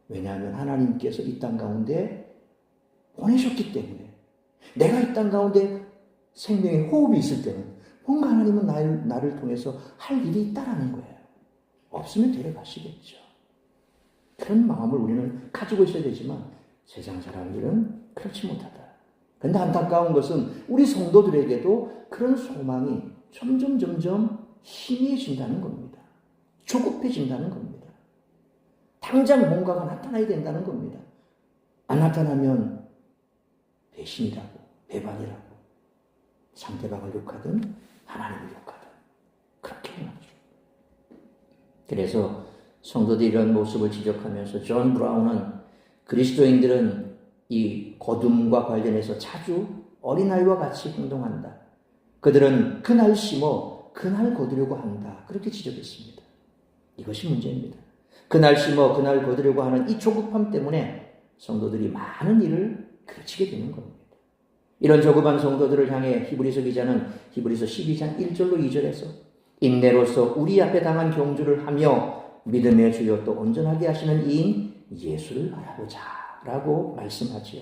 Speaker 1: 왜냐하면 하나님께서 이 땅 가운데 보내셨기 때문에 내가 이 땅 가운데 생명의 호흡이 있을 때는 뭔가 하나님은 나를 통해서 할 일이 있다라는 거예요. 없으면 데려가시겠죠. 그런 마음을 우리는 가지고 있어야 되지만 세상 사람들은 그렇지 못하다. 그런데 안타까운 것은 우리 성도들에게도 그런 소망이 점점 희미해진다는 겁니다. 조급해진다는 겁니다. 당장 뭔가가 나타나야 된다는 겁니다. 안 나타나면 배신이라고, 배반이라고, 상대방을 욕하든 하나님을 욕하든 그렇게 해야죠. 그래서 성도들이 이런 모습을 지적하면서 존 브라운은 그리스도인들은 이 거둠과 관련해서 자주 어린아이와 같이 행동한다. 그들은 그날 심어 그날 거두려고 한다. 그렇게 지적했습니다. 이것이 문제입니다. 그날 심어 그날 거두려고 하는 이 조급함 때문에 성도들이 많은 일을 그르치게 되는 겁니다. 이런 조급한 성도들을 향해 히브리서 기자는 히브리서 12장 1절로 2절에서 인내로서 우리 앞에 당한 경주를 하며 믿음의 주요 또 온전하게 하시는 이인 예수를 알아보자 라고 말씀하지요.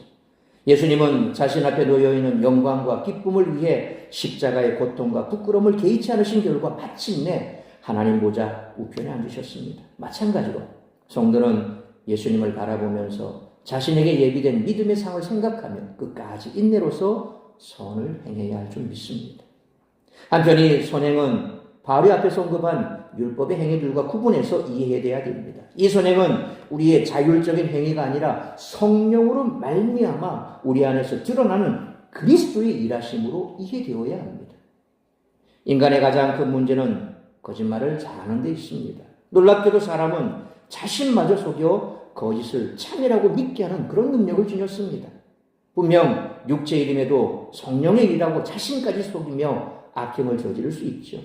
Speaker 1: 예수님은 자신 앞에 놓여있는 영광과 기쁨을 위해 십자가의 고통과 부끄러움을 개의치 않으신 결과 마침내 하나님 보좌 우편에 앉으셨습니다. 마찬가지로 성도는 예수님을 바라보면서 자신에게 예비된 믿음의 상을 생각하며 끝까지 인내로서 선을 행해야 할 줄 믿습니다. 한편 이 선행은 바로 앞에서 언급한 율법의 행위들과 구분해서 이해해야 됩니다. 이 선행은 우리의 자율적인 행위가 아니라 성령으로 말미암아 우리 안에서 드러나는 그리스도의 일하심으로 이해되어야 합니다. 인간의 가장 큰 문제는 거짓말을 잘하는 데 있습니다. 놀랍게도 사람은 자신마저 속여 거짓을 참이라고 믿게 하는 그런 능력을 지녔습니다. 분명 육체의 일임에도 성령의 일이라고 자신까지 속이며 악행을 저지를 수 있죠.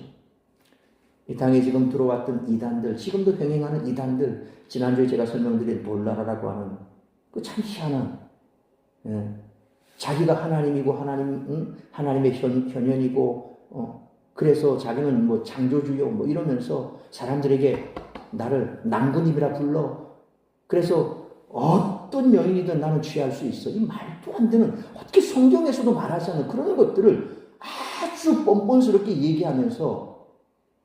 Speaker 1: 이 땅에 지금 들어왔던 이단들, 지금도 병행하는 이단들, 지난주에 제가 설명드린 돌나라라고 하는 그 참 희한한, 자기가 하나님이고 하나님의 현현이고 그래서 자기는 뭐 창조주요 뭐 이러면서 사람들에게 나를 남군입이라 불러. 그래서 어떤 여인이든 나는 취할 수 있어. 이 말도 안 되는, 어떻게 성경에서도 말하지 않는 그런 것들을 아주 뻔뻔스럽게 얘기하면서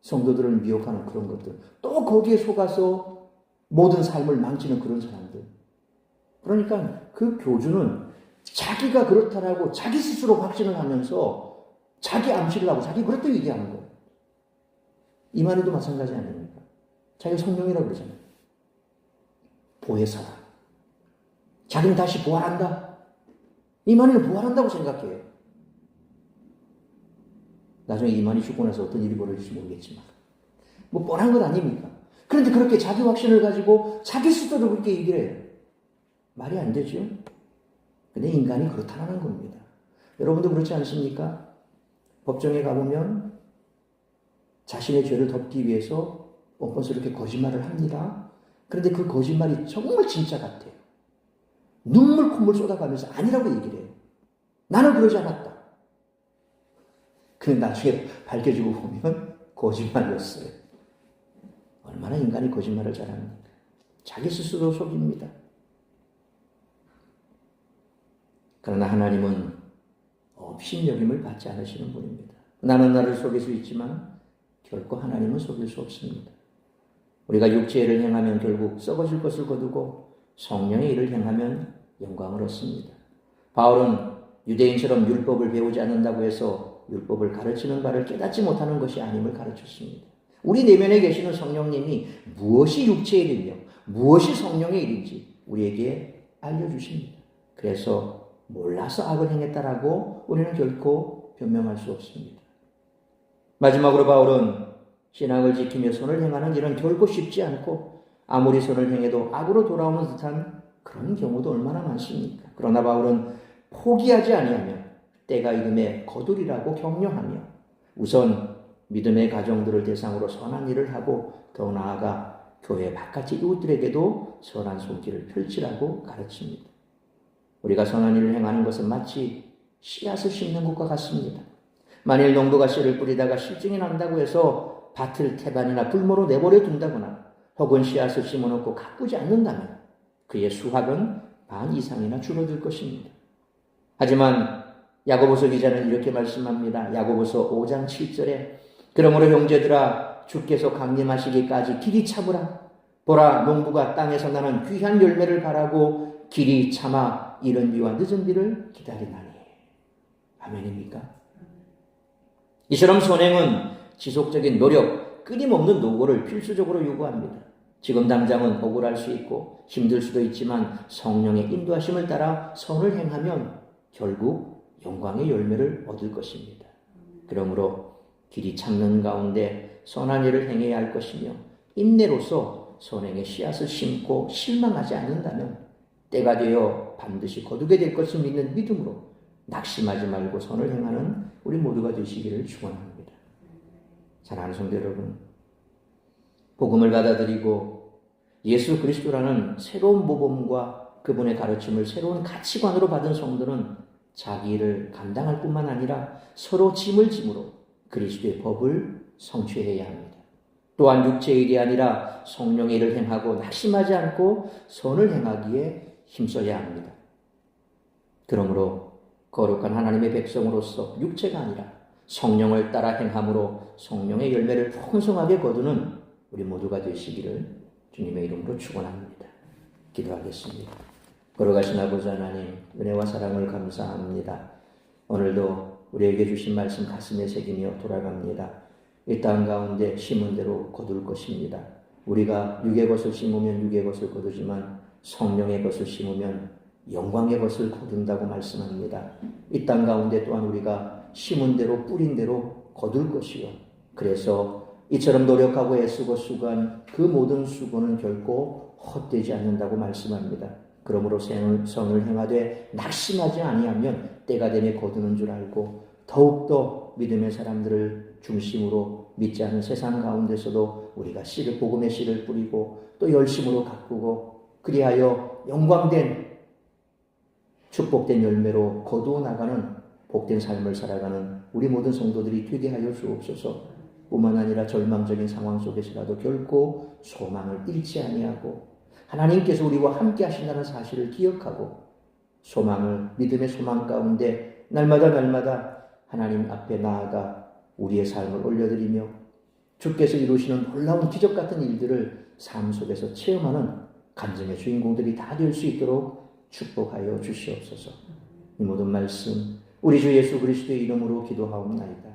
Speaker 1: 성도들을 미혹하는 그런 것들. 또 거기에 속아서 모든 삶을 망치는 그런 사람들. 그러니까 그 교주는 자기가 그렇다라고 자기 스스로 확신을 하면서 자기 암시를 하고 자기 그렇다고 얘기하는 거예요. 이만희도 마찬가지 아닙니까? 자기가 성령이라고 그러잖아요. 보혜사라. 자기는 다시 부활한다. 이만희는 부활한다고 생각해요. 나중에 이만희 죽고 나서 어떤 일이 벌어질지 모르겠지만 뭐 뻔한 것 아닙니까? 그런데 그렇게 자기 확신을 가지고 자기 스스로 그렇게 얘기를 해요. 말이 안 되죠. 근데 인간이 그렇다는 겁니다. 여러분도 그렇지 않습니까? 법정에 가보면 자신의 죄를 덮기 위해서 뻔뻔스럽게 거짓말을 합니다. 그런데 그 거짓말이 정말 진짜 같아요. 눈물 콧물 쏟아가면서 아니라고 얘기를 해요. 나는 그러지 않았다. 근데 나중에 밝혀지고 보면 거짓말이었어요. 얼마나 인간이 거짓말을 잘합니까? 자기 스스로 속입니다. 그러나 하나님은 업신여김을 받지 않으시는 분입니다. 나는 나를 속일 수 있지만 결코 하나님은 속일 수 없습니다. 우리가 육체의 일을 행하면 결국 썩어질 것을 거두고 성령의 일을 행하면 영광을 얻습니다. 바울은 유대인처럼 율법을 배우지 않는다고 해서 율법을 가르치는 바를 깨닫지 못하는 것이 아님을 가르쳤습니다. 우리 내면에 계시는 성령님이 무엇이 육체의 일이며 무엇이 성령의 일인지 우리에게 알려주십니다. 그래서 몰라서 악을 행했다라고 우리는 결코 변명할 수 없습니다. 마지막으로 바울은 신앙을 지키며 선을 행하는 일은 결코 쉽지 않고 아무리 선을 행해도 악으로 돌아오는 듯한 그런 경우도 얼마나 많습니까? 그러나 바울은 포기하지 아니하며 때가 이름에 거두리라고 격려하며 우선 믿음의 가정들을 대상으로 선한 일을 하고 더 나아가 교회 바깥의 이웃들에게도 선한 손길을 펼치라고 가르칩니다. 우리가 선한 일을 행하는 것은 마치 씨앗을 심는 것과 같습니다. 만일 농부가 씨를 뿌리다가 실증이 난다고 해서 밭을 태반이나 불모로 내버려 둔다거나 혹은 씨앗을 심어놓고 가꾸지 않는다면 그의 수확은 반 이상이나 줄어들 것입니다. 하지만 야고보서 기자는 이렇게 말씀합니다. 야고보서 5장 7절에 그러므로 형제들아 주께서 강림하시기까지 길이 참으라. 보라 농부가 땅에서 나는 귀한 열매를 바라고 길이 참아 이른 비와 늦은 비를 기다리나니. 아멘입니까? 이처럼 선행은 지속적인 노력, 끊임없는 노고를 필수적으로 요구합니다. 지금 당장은 억울할 수 있고 힘들 수도 있지만 성령의 인도하심을 따라 선을 행하면 결국 영광의 열매를 얻을 것입니다. 그러므로 길이 참는 가운데 선한 일을 행해야 할 것이며 인내로서 선행의 씨앗을 심고 실망하지 않는다면 때가 되어 반드시 거두게 될 것을 믿는 믿음으로 낙심하지 말고 선을 행하는 우리 모두가 되시기를 축원합니다. 사랑하는 성도 여러분, 복음을 받아들이고 예수 그리스도라는 새로운 모범과 그분의 가르침을 새로운 가치관으로 받은 성도는 자기 일을 감당할 뿐만 아니라 서로 짐을 짐으로 그리스도의 법을 성취해야 합니다. 또한 육체의 일이 아니라 성령의 일을 행하고 낙심하지 않고 선을 행하기에 힘써야 합니다. 그러므로 거룩한 하나님의 백성으로서 육체가 아니라 성령을 따라 행함으로 성령의 열매를 풍성하게 거두는 우리 모두가 되시기를 주님의 이름으로 축원합니다. 기도하겠습니다. 거룩하신 아버지 하나님, 은혜와 사랑을 감사합니다. 오늘도 우리에게 주신 말씀 가슴에 새기며 돌아갑니다. 이 땅 가운데 심은 대로 거둘 것입니다. 우리가 육의 것을 심으면 육의 것을 거두지만 성령의 것을 심으면 영광의 것을 거둔다고 말씀합니다. 이 땅 가운데 또한 우리가 심은 대로 뿌린 대로 거둘 것이요. 그래서 이처럼 노력하고 애쓰고 수고한 그 모든 수고는 결코 헛되지 않는다고 말씀합니다. 그러므로 선을 행하되 낙심하지 아니하면 때가 되매 거두는 줄 알고 더욱더 믿음의 사람들을 중심으로 믿지 않는 세상 가운데서도 우리가 복음의 씨를 뿌리고 또 열심으로 가꾸고 그리하여 영광된 축복된 열매로 거두어 나가는 복된 삶을 살아가는 우리 모든 성도들이 되게 하여 주옵소서. 뿐만 아니라 절망적인 상황 속에서라도 결코 소망을 잃지 아니하고 하나님께서 우리와 함께 하신다는 사실을 기억하고 소망을 믿음의 소망 가운데 날마다 하나님 앞에 나아가 우리의 삶을 올려드리며 주께서 이루시는 놀라운 기적 같은 일들을 삶 속에서 체험하는 간증의 주인공들이 다 될 수 있도록 축복하여 주시옵소서. 이 모든 말씀 우리 주 예수 그리스도의 이름으로 기도하옵나이다.